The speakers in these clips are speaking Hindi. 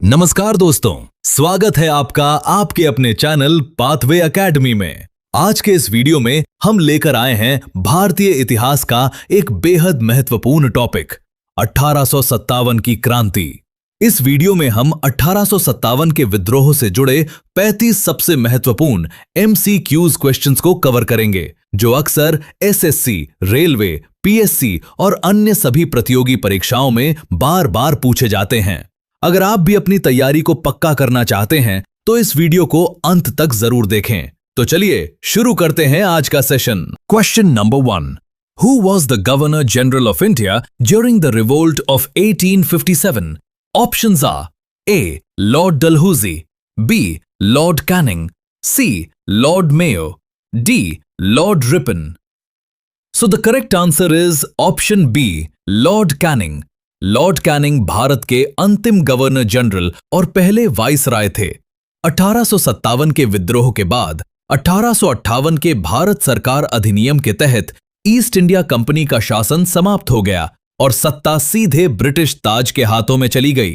नमस्कार दोस्तों, स्वागत है आपका आपके अपने चैनल पाथवे एकेडमी में। आज के इस वीडियो में हम लेकर आए हैं भारतीय इतिहास का एक बेहद महत्वपूर्ण टॉपिक 1857 की क्रांति। इस वीडियो में हम 1857 के विद्रोह से जुड़े 35 सबसे महत्वपूर्ण MCQs क्वेश्चंस को कवर करेंगे, जो अक्सर SSC, रेलवे, PSC और अन्य सभी प्रतियोगी परीक्षाओं में बार बार पूछे जाते हैं। अगर आप भी अपनी तैयारी को पक्का करना चाहते हैं तो इस वीडियो को अंत तक जरूर देखें। तो चलिए शुरू करते हैं आज का session. Question number 1। Who was the Governor General of India during the revolt of 1857? Options are A. Lord Dalhousie, B. Lord Canning, C. Lord Mayo, D. Lord Ripon. So the correct answer is option B, Lord Canning. Lord Canning Bharat के अंतिम गवर्नर जनरल और पहले वाइसराय थे। 1857 के विद्रोह के बाद 1858 के भारत सरकार अधिनियम के तहत ईस्ट इंडिया कंपनी का शासन समाप्त हो गया और सत्ता सीधे ब्रिटिश ताज के हाथों में चली गई।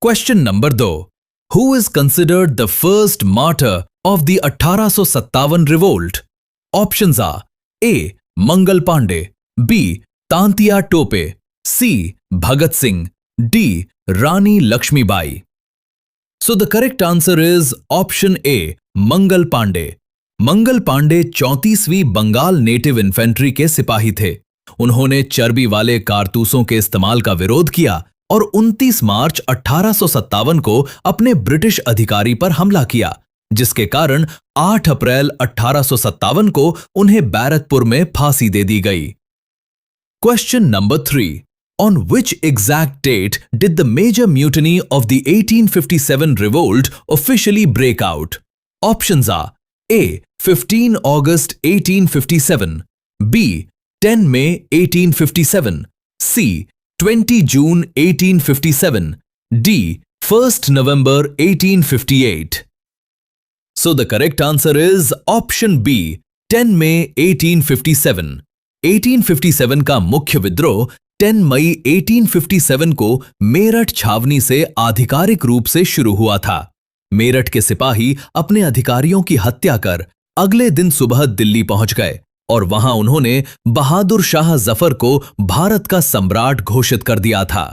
Question number 2। Who is considered the first martyr of the 1857 revolt? Options are A. Mangal Pandey, B. Tantia Tope, C. Bhagat Singh, D. Rani Lakshmibai. So the correct answer is option A, Mangal Pandey. Mangal Pandey 34वीं बंगाल नेटिव इन्फेंट्री के सिपाही थे। उन्होंने चर्बी वाले कारतूसों के इस्तेमाल का विरोध किया और 29 मार्च 1857 को अपने ब्रिटिश अधिकारी पर हमला किया, जिसके कारण 8 अप्रैल 1857 को उन्हें बैरकपुर में फांसी दे दी गई। Question number 3। On which exact date did the major mutiny of the 1857 revolt officially break out? Options are A. 15 August 1857, B. 10 May 1857, C. 20 June 1857, D. 1st November 1858. So the correct answer is option B, 10 May 1857. 1857 का मुख्य विद्रोह 10 मई 1857 को मेरठ छावनी से आधिकारिक रूप से शुरू हुआ था। मेरठ के सिपाही अपने अधिकारियों की हत्या कर अगले दिन सुबह दिल्ली पहुंच गए और वहां उन्होंने बहादुर शाह जफर को भारत का सम्राट घोषित कर दिया था।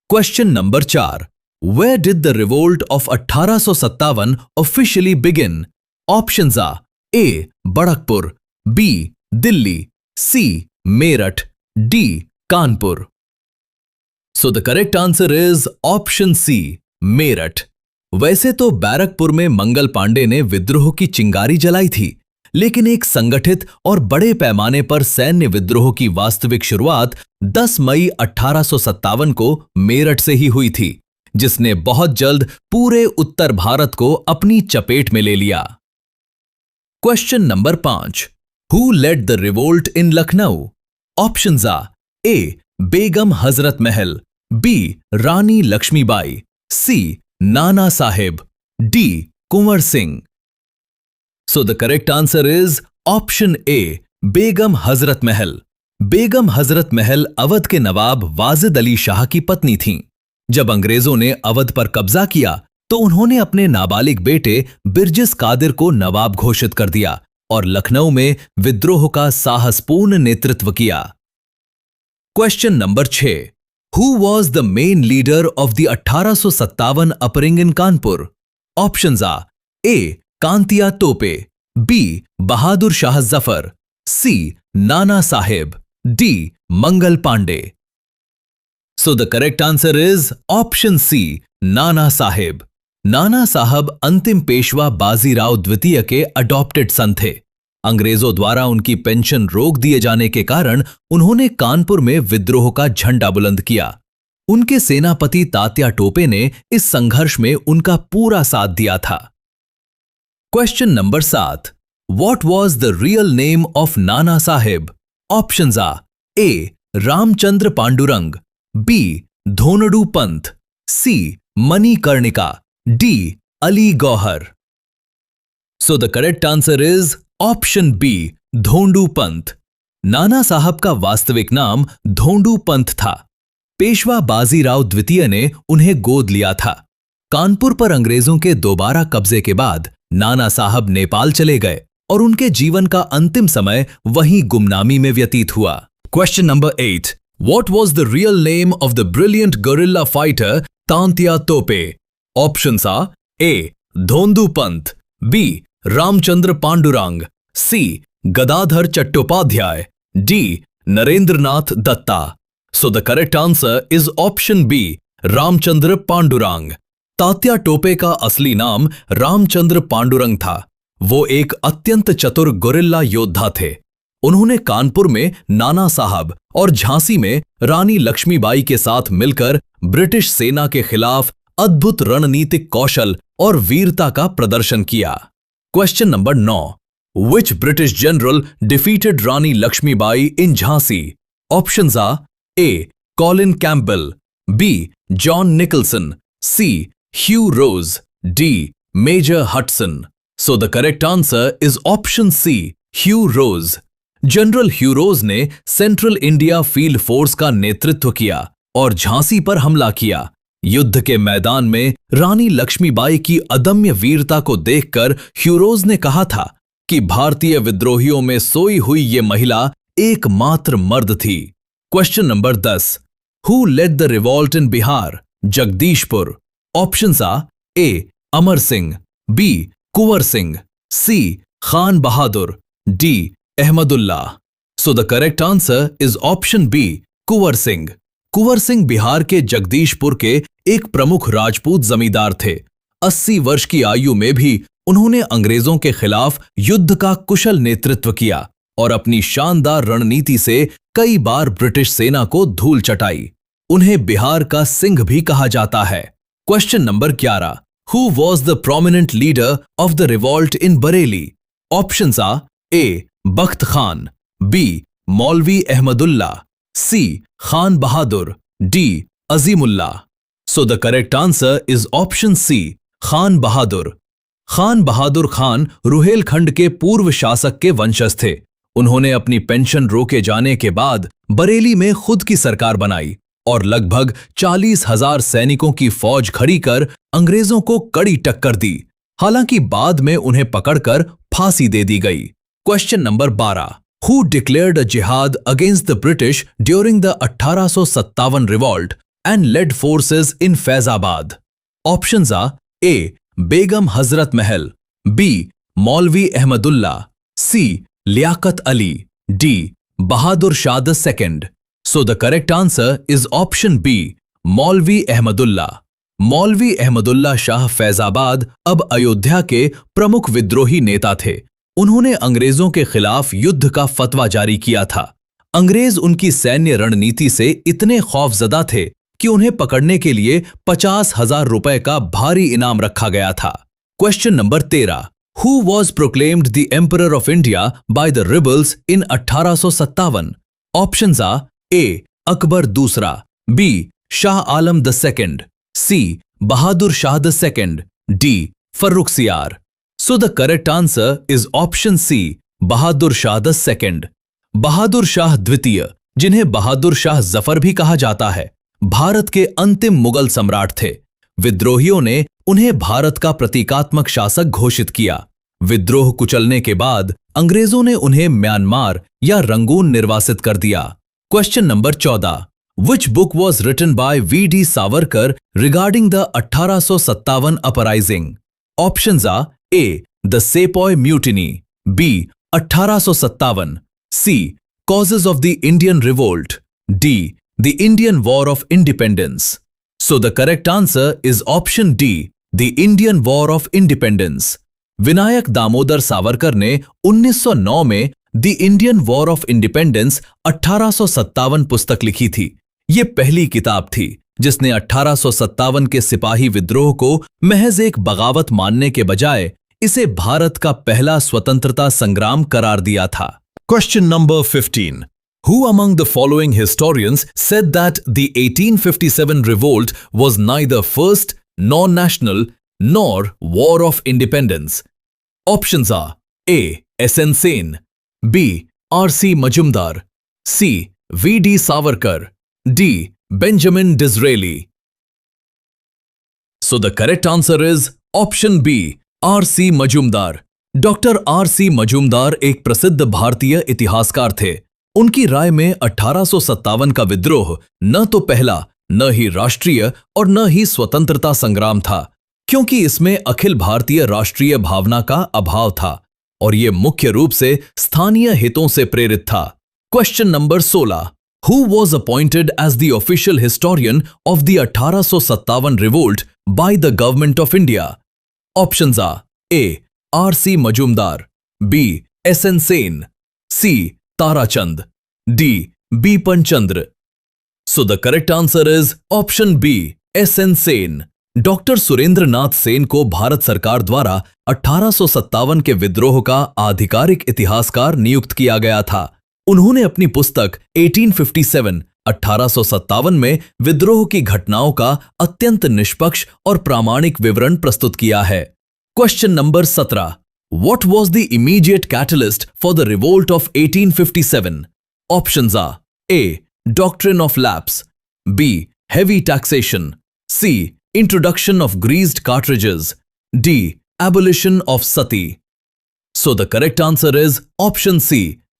Question number 4। Where did the revolt of 1857 officially begin? Options are A. बड़कपुर, B. Delhi, C. Meerut, D. Kanpur. So the correct answer is option C, Meerut. वैसे तो बैरकपुर में मंगल पांडे ने विद्रोह की चिंगारी जलाई थी, लेकिन एक संगठित और बड़े पैमाने पर सैन्य विद्रोह की वास्तविक शुरुआत 10 मई 1857 को मेरठ से ही हुई थी, जिसने बहुत जल्द पूरे उत्तर भारत को अपनी चपेट में ले लिया। Question number 5। Who led the revolt in Lucknow? Options are A. Begum Hazrat Mahal, B. Rani Lakshmibai, C. Nana Saheb, D. Kunwar Singh. So the correct answer is option A, Begum Hazrat Mahal. Begum Hazrat Mahal Awadh के नवाब वाजिद अली शाह की पत्नी थीं। जब अंग्रेजों ने अवध पर कब्जा किया तो उन्होंने अपने नाबालिग बेटे बिरजिस कादिर को नवाब घोषित कर दिया और लखनऊ में विद्रोह का साहसपूर्ण नेतृत्व किया। Question number 6। Who was the main leader of the 1857 uprising in Kanpur? Options are A. Tantia Tope, B. Bahadur Shah Zafar, C. Nana Saheb, D. Mangal Pandey. So the correct answer is option C, Nana साहेब। नाना साहब अंतिम पेशवा बाजीराव द्वितीय के अडॉप्टेड सन थे। अंग्रेजों द्वारा उनकी पेंशन रोक दिए जाने के कारण उन्होंने कानपुर में विद्रोह का झंडा बुलंद किया। उनके सेनापति तात्या टोपे ने इस संघर्ष में उनका पूरा साथ दिया था। Question number 7। What was the real name of Nana Saheb? Options are A. Ramchandra Pandurang, B. धोनडू Pant, C. Manikarnika, D. Ali Gauhar. So the correct answer is option B, Dhondu Pant. नाना साहब का वास्तविक नाम धोंडू पंत था। पेशवा बाजीराव द्वितीय ने उन्हें गोद लिया था। कानपुर पर अंग्रेजों के दोबारा कब्जे के बाद नाना साहब नेपाल चले गए और उनके जीवन का अंतिम समय वहीं गुमनामी में व्यतीत हुआ। Question number 8। What was the real name of the brilliant guerrilla fighter Tantia Tope? Options are A. Dhondu Pant, B. Ramchandra Pandurang, C. Gadadhar Chattopadhyay, D. Narendranath Datta. So the correct answer is option B. Ramchandra Pandurang. Tatya Tope का असली नाम रामचंद्र पांडुरंग था। वो एक अत्यंत चतुर गोरिल्ला योद्धा थे। उन्होंने कानपुर में नाना साहब और झांसी में रानी लक्ष्मीबाई के साथ मिलकर ब्रिटिश सेना के खिलाफ अद्भुत रणनीतिक कौशल और वीरता का प्रदर्शन किया। Question number 9। Which British general defeated Rani Lakshmibai in Jhansi? Options are A. Colin Campbell, B. John Nicholson, C. Hugh Rose, D. Major Hudson. So the correct answer is option C. Hugh Rose. General Hugh Rose ने सेंट्रल इंडिया फील्ड फोर्स का नेतृत्व किया और झांसी पर हमला किया। युद्ध के मैदान में रानी लक्ष्मीबाई की अदम्य वीरता को देखकर ह्यू रोज ने कहा था कि भारतीय विद्रोहियों में सोई हुई ये महिला एकमात्र मर्द थी। Question number 10। Who led the revolt in Bihar? Jagdishpur. Options are A. Amar Singh, B. Kunwar Singh, C. Khan Bahadur, D. Ahmadullah. So the correct answer is option B. Kunwar Singh. Kunwar Singh Bihar के जगदीशपुर के एक प्रमुख राजपूत जमींदार थे। 80 वर्ष की आयु में भी उन्होंने अंग्रेजों के खिलाफ युद्ध का कुशल नेतृत्व किया और अपनी शानदार रणनीति से कई बार ब्रिटिश सेना को धूल चटाई। उन्हें बिहार का सिंह भी कहा जाता है। Question number 11। Who was the prominent leader of the revolt in Bareilly? Options are A. Bakht Khan, B. Maulvi Ahmadullah, C. Khan Bahadur, D. Azimullah. So the correct answer is option C. Khan Bahadur. Khan Bahadur Khan Rohilkhand के पूर्व शासक के वंशज थे। उन्होंने अपनी पेंशन रोके जाने के बाद बरेली में खुद की सरकार बनाई और लगभग 40,000 सैनिकों की फौज खड़ी कर अंग्रेजों को कड़ी टक्कर दी। हालांकि बाद में उन्हें पकड़कर फांसी दे दी गई। Question number 12। Who declared a jihad against the British during the 1857 revolt and led forces in Faizabad? Options are A. Begum Hazrat Mahal, B. Maulvi Ahmadullah, C. Liaquat Ali, D. Bahadur Shah II. So the correct answer is option B. Maulvi Ahmadullah. मौलवी अहमदुल्ला शाह फैजाबाद अब अयोध्या के प्रमुख विद्रोही नेता थे। उन्होंने अंग्रेजों के खिलाफ युद्ध का फतवा जारी किया था। अंग्रेज उनकी सैन्य रणनीति से इतने खौफजदा थे कि उन्हें पकड़ने के लिए 50,000 रुपए का भारी इनाम रखा गया था। Question number 13। Who was proclaimed the emperor of India by the rebels in 1857? Options are A. Akbar दूसरा, B. Shah Alam II, C. Bahadur Shah II, D. Farrukhsiyar. So the correct answer is option C. Bahadur Shah II। Bahadur Shah द्वितीय, जिन्हें बहादुर शाह जफर भी कहा जाता है, भारत के अंतिम मुगल सम्राट थे। विद्रोहियों ने उन्हें भारत का प्रतीकात्मक शासक घोषित किया। विद्रोह कुचलने के बाद अंग्रेजों ने उन्हें म्यांमार या रंगून निर्वासित कर दिया। Question number 14। Which book was written by V.D. Savarkar regarding the 1857 uprising? Options are A. The Sepoy Mutiny, B. 1857, C. Causes of the Indian Revolt, D. The Indian War of Independence. So the correct answer is option D. The Indian War of Independence. Vinayak Damodar Savarkar ने 1909 में The Indian War of Independence 1857 पुस्तक लिखी थी। ये पहली किताब थी जिसने 1857 के सिपाही विद्रोह को महज एक बगावत मानने के बजाय इसे भारत का पहला स्वतंत्रता संग्राम करार दिया था। Question number 15। Who among the following historians said that the 1857 revolt was neither first nor national nor war of independence? Options are A. S.N. Sen, B. R.C. Majumdar, C. V.D. Savarkar, D. Benjamin Disraeli. So the correct answer is option B, R.C. Majumdar. Doctor R.C. Majumdar एक प्रसिद्ध भारतीय इतिहासकार थे। उनकी राय में 1857 का विद्रोह न तो पहला, न ही राष्ट्रीय और न ही स्वतंत्रता संग्राम था, क्योंकि इसमें अखिल भारतीय राष्ट्रीय भावना का अभाव था और ये मुख्य रूप से स्थानीय हितों से प्रेरित था। Question number 16। Who was appointed as the official historian of the 1857 revolt by the government of India? Options are A. R.C. Majumdar, B. S.N. Sen, C. Tarachand, D. Bipan Chandra. So the correct answer is option B, S.N. Sen. Doctor Surendra Nath Sen को भारत सरकार द्वारा 1857 के विद्रोह का आधिकारिक इतिहासकार नियुक्त किया गया था। उन्होंने अपनी पुस्तक 1857 में विद्रोह की घटनाओं का अत्यंत निष्पक्ष और प्रामाणिक विवरण प्रस्तुत किया है। Question number 17। What was the immediate catalyst for the revolt of 1857? Options are A. Doctrine of lapse, B. Heavy taxation, C. Introduction of greased cartridges, D. Abolition of sati. So the correct answer is option C.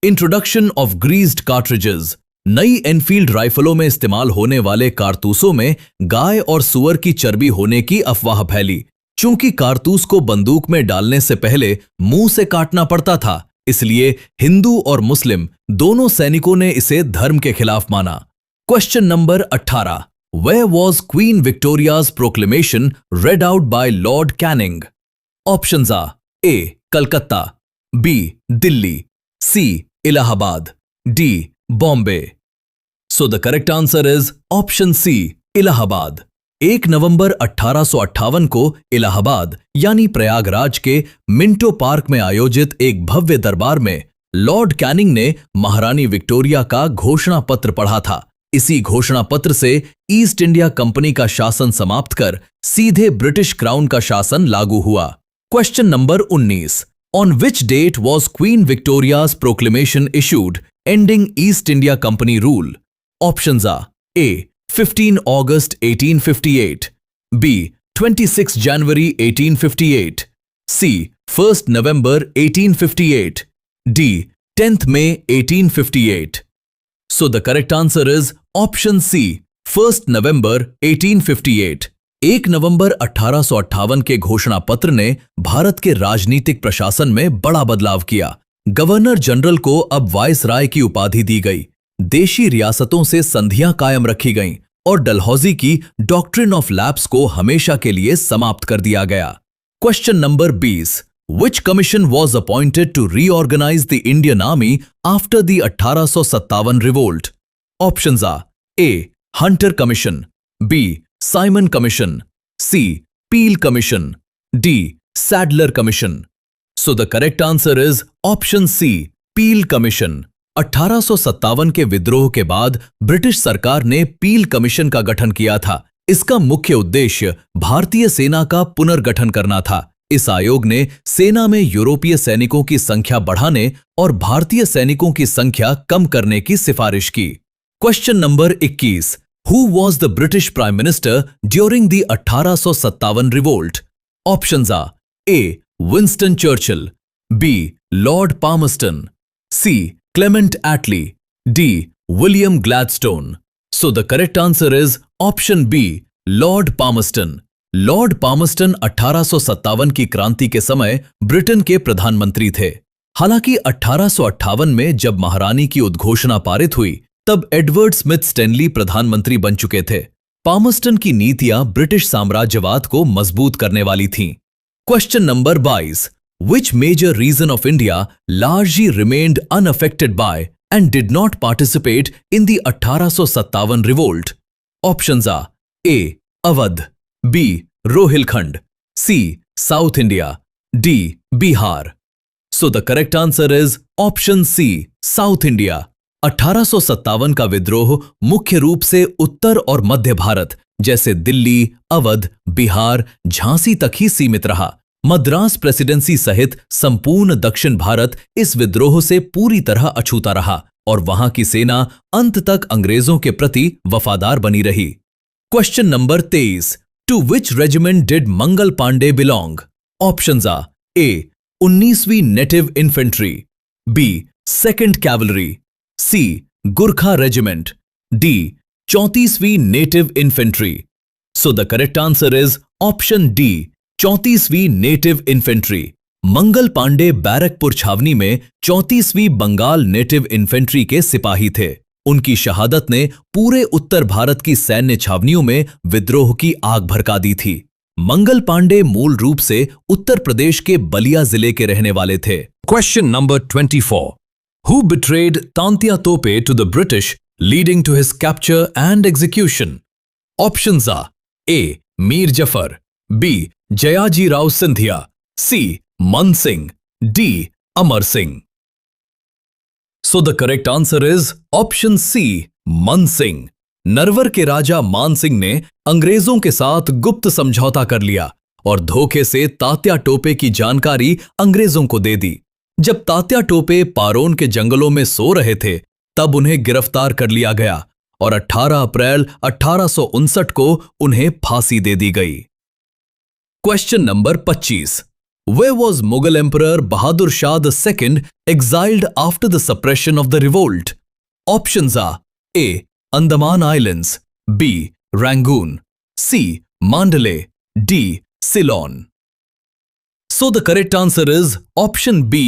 Introduction of greased cartridges. नई एनफील्ड राइफलों में इस्तेमाल होने वाले कारतूसों में गाय और सुअर की चर्बी होने की अफवाह फैली। चूंकि कारतूस को बंदूक में डालने से पहले मुंह से काटना पड़ता था, इसलिए हिंदू और मुस्लिम दोनों सैनिकों ने इसे धर्म के खिलाफ माना। Question number 18। Where was Queen Victoria's proclamation read out by Lord Canning? Options are A. Calcutta, B. Delhi, C. Allahabad, D. Bombay. So the correct answer is option C. Allahabad. 1 नवंबर 1858 को इलाहाबाद यानी प्रयागराज के मिंटो पार्क में आयोजित एक भव्य दरबार में लॉर्ड कैनिंग ने महारानी विक्टोरिया का घोषणा पत्र पढ़ा था। इसी घोषणा पत्र से ईस्ट इंडिया कंपनी का शासन समाप्त कर सीधे ब्रिटिश क्राउन का शासन लागू हुआ। Question number 19। On which date was Queen Victoria's proclamation issued ending East India Company rule? Options are A. 15 August 1858, B. 26 January 1858, C. 1st November 1858, D. 10th May 1858. So the correct answer is option C, 1st November 1858. 1 नवंबर 1858 के घोषणा पत्र ने भारत के राजनीतिक प्रशासन में बड़ा बदलाव किया। गवर्नर जनरल को अब वायसराय की उपाधि दी गई, देशी रियासतों से संधियां कायम रखी गईं और डलहौजी की डॉक्ट्रिन ऑफ लैप्स को हमेशा के लिए समाप्त कर दिया गया। Question number 20। Which commission was appointed to reorganize the Indian Army after the 1857 revolt? Options are A. Hunter Commission, B. Simon Commission, C. Peel Commission, D. Sadler Commission. So the correct answer is option C, Peel Commission. 1857 के विद्रोह के बाद ब्रिटिश सरकार ने पील कमीशन का गठन किया था। इसका मुख्य उद्देश्य भारतीय सेना का पुनर्गठन करना था। इस आयोग ने सेना में यूरोपीय सैनिकों की संख्या बढ़ाने और भारतीय सैनिकों की संख्या कम करने की सिफारिश की। Question number 21। Who was the British Prime Minister during the 1857 revolt? Options are A. Winston Churchill, B. Lord Palmerston, C. Clement Attlee, D. William Gladstone. So the correct answer is option B, Lord Palmerston. Lord Palmerston 1857 की क्रांति के समय ब्रिटेन के प्रधानमंत्री थे। हालांकि 1858 में जब महारानी की उद्घोषणा पारित हुई, तब एडवर्ड स्मिथ स्टैनली प्रधानमंत्री बन चुके थे। पामस्टन की नीतियां ब्रिटिश साम्राज्यवाद को मजबूत करने वाली थीं। Question number 22। Which major region of India largely remained unaffected by and did not participate in the 1857 revolt? Options are A. Awadh, B. Rohilkhand, C. South India, D. Bihar. So the correct answer is option C, South India. 1857 का विद्रोह मुख्य रूप से उत्तर और मध्य भारत जैसे दिल्ली, अवध, बिहार, झांसी तक ही सीमित रहा। मद्रास प्रेसिडेंसी सहित संपूर्ण दक्षिण भारत इस विद्रोह से पूरी तरह अछूता रहा। और वहां की सेना अंत तक अंग्रेजों के प्रति वफादार बनी रही। Question number 23, to which regiment did Mangal Pandey belong? Options are A 19वीं native infantry, B second cavalry, C Gurkha regiment, D 34वीं native infantry. So the correct answer is option D 34वीं नेटिव इन्फेंट्री। मंगल पांडे बैरकपुर छावनी में 34वीं बंगाल नेटिव इन्फेंट्री के सिपाही थे। उनकी शहादत ने पूरे उत्तर भारत की सैन्य छावनियों में विद्रोह की आग भड़का दी थी। मंगल पांडे मूल रूप से उत्तर प्रदेश के बलिया जिले के रहने वाले थे। Question number 24, who betrayed Tantia Tope to the British leading to his capture and execution? Options are A Mir Jafar, B Jayaji Rao Scindia, C Man Singh, D Amar Singh. So the correct answer is option C Man Singh. Narwar के राजा मान सिंह ने अंग्रेजों के साथ गुप्त समझौता कर लिया और धोखे से तात्या टोपे की जानकारी अंग्रेजों को दे दी। जब तात्या टोपे पारोन के जंगलों में सो रहे थे तब उन्हें गिरफ्तार कर लिया गया और 18 अप्रैल 1859 को उन्हें फांसी दे दी गई। Question number 25, Where was Mughal Emperor Bahadur Shah II exiled after the suppression of the revolt? Options are A. Andaman Islands, B. Rangoon, C. Mandalay, D. Ceylon. So the correct answer is option B.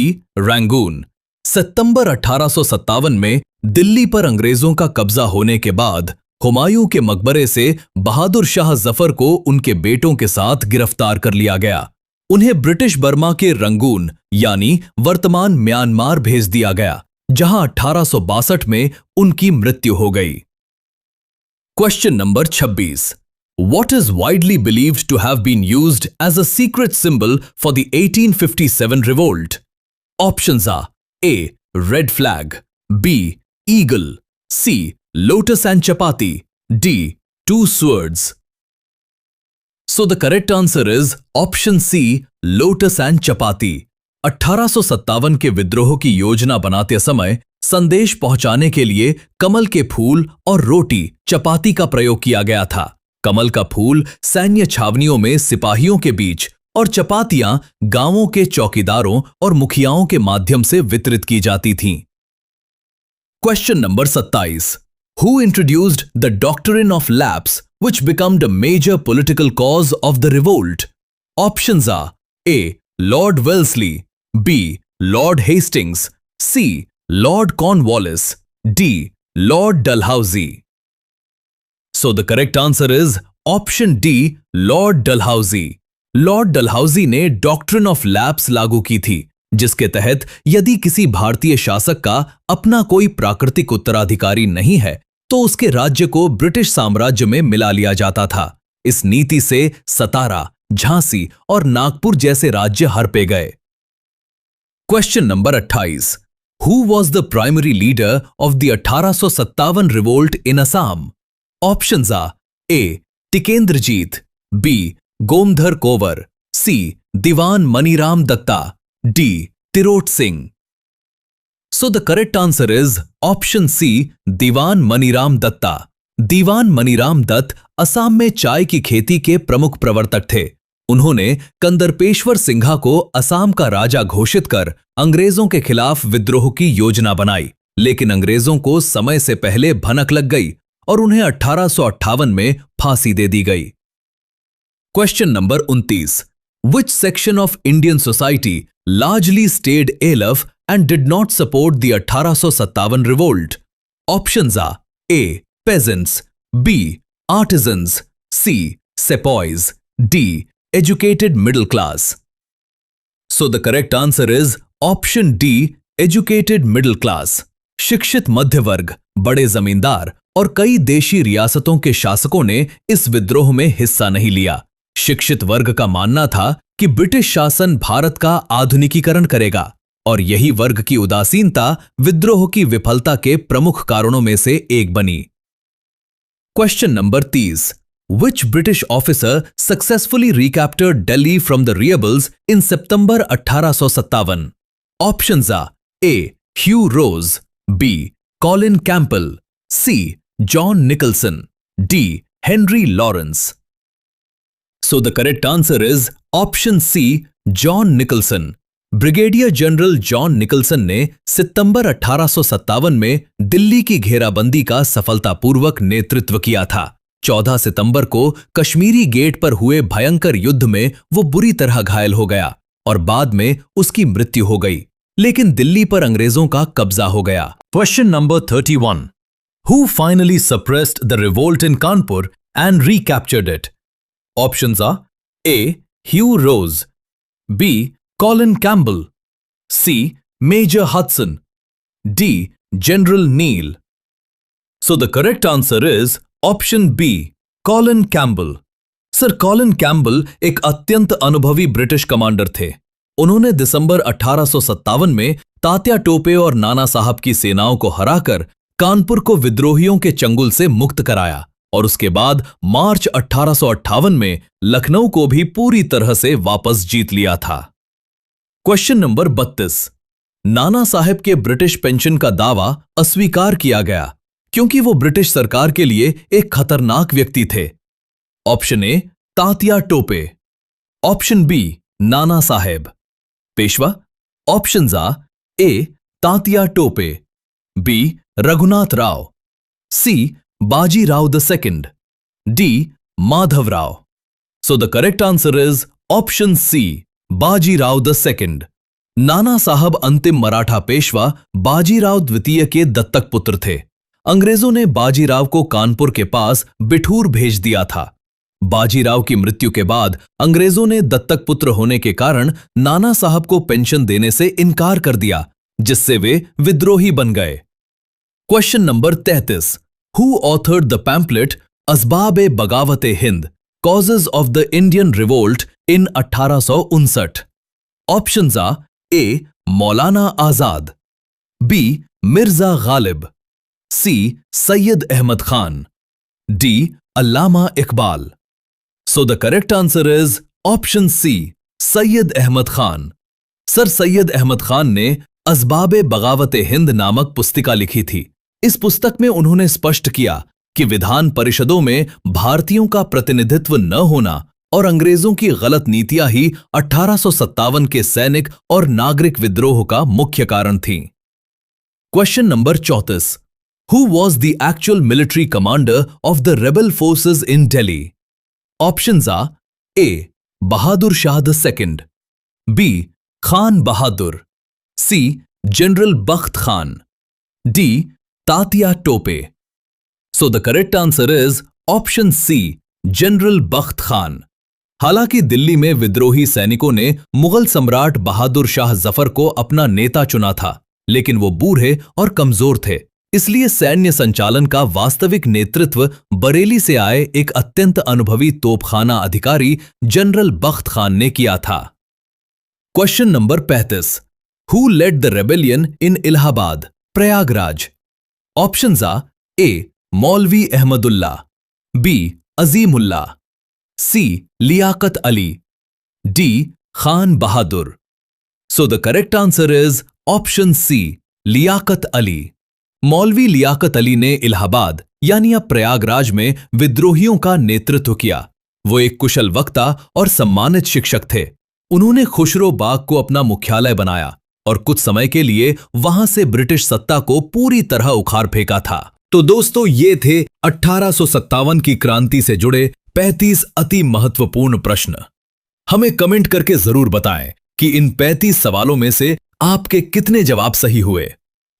Rangoon. सितंबर 1857 में दिल्ली पर अंग्रेजों का कब्जा होने के बाद हुमायूं के मकबरे से बहादुर शाह जफर को उनके बेटों के साथ गिरफ्तार कर लिया गया। उन्हें ब्रिटिश बर्मा के रंगून यानी वर्तमान म्यांमार भेज दिया गया, जहां 1862 में उनकी मृत्यु हो गई। Question number 26, What is widely believed to have been used as a secret symbol for the 1857 revolt? Options are A. Red flag, B. Eagle, C. Lotus and chapati, D. Two swords. So the correct answer is option C. Lotus and chapati. 1857 के विद्रोह की योजना बनाते समय संदेश पहुंचाने के लिए कमल के फूल और रोटी चपाती का प्रयोग किया गया था। कमल का फूल सैन्य छावनियों में सिपाहियों के बीच और चपातियां गांवों के चौकीदारों और मुखियाओं के माध्यम से वितरित की जाती थीं। Question number 27, Who introduced the doctrine of lapse, which became a major political cause of the revolt? Options are A. Lord Wellesley, B. Lord Hastings, C. Lord Cornwallis, D. Lord Dalhousie. So the correct answer is option D. Lord Dalhousie. Lord Dalhousie ने डॉक्ट्रिन ऑफ लैप्स लागू की थी, जिसके तहत यदि किसी भारतीय शासक का अपना कोई प्राकृतिक उत्तराधिकारी नहीं है तो उसके राज्य को ब्रिटिश साम्राज्य में मिला लिया जाता था। इस नीति से सतारा, झांसी और नागपुर जैसे राज्य हड़पे गए। Question number 28, who was the primary leader of the 1857 revolt in Assam? Options are A. Tikendrajit, B. Gomdhar Konwar, C. Dewan Maniram Dutta, D. Tirot Singh. So the correct answer is option C. Dewan Maniram Dutta. Dewan Maniram Dutt Assam में चाय की खेती के प्रमुख प्रवर्तक थे। उन्होंने कंदरपेश्वर सिंघा को असम का राजा घोषित कर अंग्रेजों के खिलाफ विद्रोह की योजना बनाई, लेकिन अंग्रेजों को समय से पहले भनक लग गई और उन्हें 1858 में फांसी दे दी गई। Question number 29, Which section of Indian society largely stayed aloof and did not support the 1857 revolt? Options are A. Peasants, B. Artisans, C. Sepoys, D. Educated middle class. So the correct answer is option D. Educated middle class. शिक्षित मध्य वर्ग, बड़े जमींदार और कई देशी रियासतों के शासकों ने इस विद्रोह में हिस्सा नहीं लिया। शिक्षित वर्ग का मानना था कि ब्रिटिश शासन भारत का आधुनिकीकरण करेगा और यही वर्ग की उदासीनता विद्रोह की विफलता के प्रमुख कारणों में से एक बनी। Question number 30, Which British officer successfully recaptured Delhi from the rebels in September 1857? Options are A. Hugh Rose, B. Colin Campbell, C John Nicholson, D Henry Lawrence. So the correct answer is option C, John Nicholson. Brigadier general John Nicholson ने सितंबर 1857 में दिल्ली की घेराबंदी का सफलतापूर्वक नेतृत्व किया था। 14 सितंबर को कश्मीरी गेट पर हुए भयंकर युद्ध में वो बुरी तरह घायल हो गया और बाद में उसकी मृत्यु हो गई, लेकिन दिल्ली पर अंग्रेजों का कब्जा हो गया। Question number 31। Who finally suppressed the revolt in Kanpur and recaptured it? Options are A. Hugh Rose, B. Colin Campbell, C. Major Hudson, D. General Neil. So the correct answer is option B, Colin Campbell. Sir Colin Campbell एक अत्यंत अनुभवी ब्रिटिश कमांडर थे। उन्होंने दिसंबर 1857 में तात्या टोपे और नाना साहब की सेनाओं को हराकर कानपुर को विद्रोहियों के चंगुल से मुक्त कराया और उसके बाद मार्च 1858 में लखनऊ को भी पूरी तरह से वापस जीत लिया था। Question number 32। नाना साहब के ब्रिटिश पेंशन का दावा अस्वीकार किया गया क्योंकि वो ब्रिटिश सरकार के लिए एक खतरनाक व्यक्ति थे। Option A Tatya Tope, option B Nana Sahib. Peshwa. Options are A Tatya Tope, B Raghunath Rao, C Bajirao the second, D Madhav Rao. So the correct answer is option C Bajirao the second. Nana Sahib अंतिम मराठा पेशवा बाजीराव द्वितीय के दत्तक पुत्र थे। अंग्रेजों ने बाजीराव को कानपुर के पास बिठूर भेज दिया था। बाजीराव की मृत्यु के बाद अंग्रेजों ने दत्तक पुत्र होने के कारण नाना साहब को पेंशन देने से इनकार कर दिया, जिससे वे विद्रोही बन गए। Question number 33। Who authored the pamphlet Asbab-e-Baghawat-e-Hind, Causes of the Indian Revolt in 1859? Options are A. Maulana Azad, B. Mirza Ghalib, C. Syed Ahmad Khan, D. Allama Iqbal. So the correct answer is option C, Syed Ahmad Khan. Sir Syed Ahmad Khan ने असबाब-ए-बगावत-ए-हिंद नामक पुस्तिका लिखी थी। इस पुस्तक में उन्होंने स्पष्ट किया कि विधान परिषदों में भारतीयों का प्रतिनिधित्व न होना और अंग्रेजों की गलत नीतियां ही 1857 के सैनिक और नागरिक विद्रोह का मुख्य कारण थीं। Question number 34। Who was the actual military commander of the rebel forces in Delhi? Options are A. Bahadur Shah II, B. Khan Bahadur, C. General Bakht Khan, D. Tatia Tope. So the correct answer is option C, General Bakht Khan. हालांकि दिल्ली में विद्रोही सैनिकों ने मुगल सम्राट बहादुर शाह जफर को अपना नेता चुना था, लेकिन वो बूढ़े और कमजोर थे, इसलिए सैन्य संचालन का वास्तविक नेतृत्व बरेली से आए एक अत्यंत अनुभवी तोपखाना अधिकारी जनरल बख्त खान ने किया था। Question number 35। Who led the rebellion in Allahabad, Prayagraj? Options are A Maulvi Ahmadullah, B Azimullah, C Liaquat Ali, D Khan Bahadur. So the correct answer is option C Liaquat Ali. Maulvi Liaquat Ali ने इलाहाबाद यानी अब प्रयागराज में विद्रोहियों का नेतृत्व किया। वो एक कुशल वक्ता और सम्मानित शिक्षक थे। उन्होंने खुशरो बाग को अपना मुख्यालय बनाया और कुछ समय के लिए वहां से ब्रिटिश सत्ता को पूरी तरह उखाड़ फेंका था। तो दोस्तों, ये थे 1857 की क्रांति से जुड़े 35 अति महत्वपूर्ण प्रश्न। हमें कमेंट करके जरूर बताएं कि इन 35 सवालों में से आपके कितने जवाब सही हुए।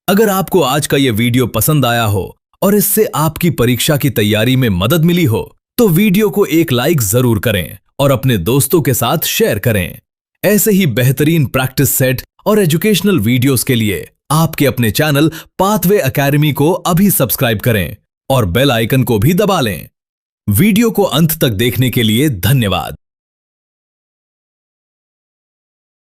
अगर आपको आज का यह वीडियो पसंद आया हो और इससे आपकी परीक्षा की तैयारी में मदद मिली हो तो वीडियो को एक लाइक जरूर करें और अपने दोस्तों के साथ शेयर करें। ऐसे ही बेहतरीन प्रैक्टिस सेट और एजुकेशनल वीडियोस के लिए आपके अपने चैनल पाथवे एकेडमी को अभी सब्सक्राइब करें और बेल आइकन को भी दबा लें। वीडियो को अंत तक देखने के लिए धन्यवाद।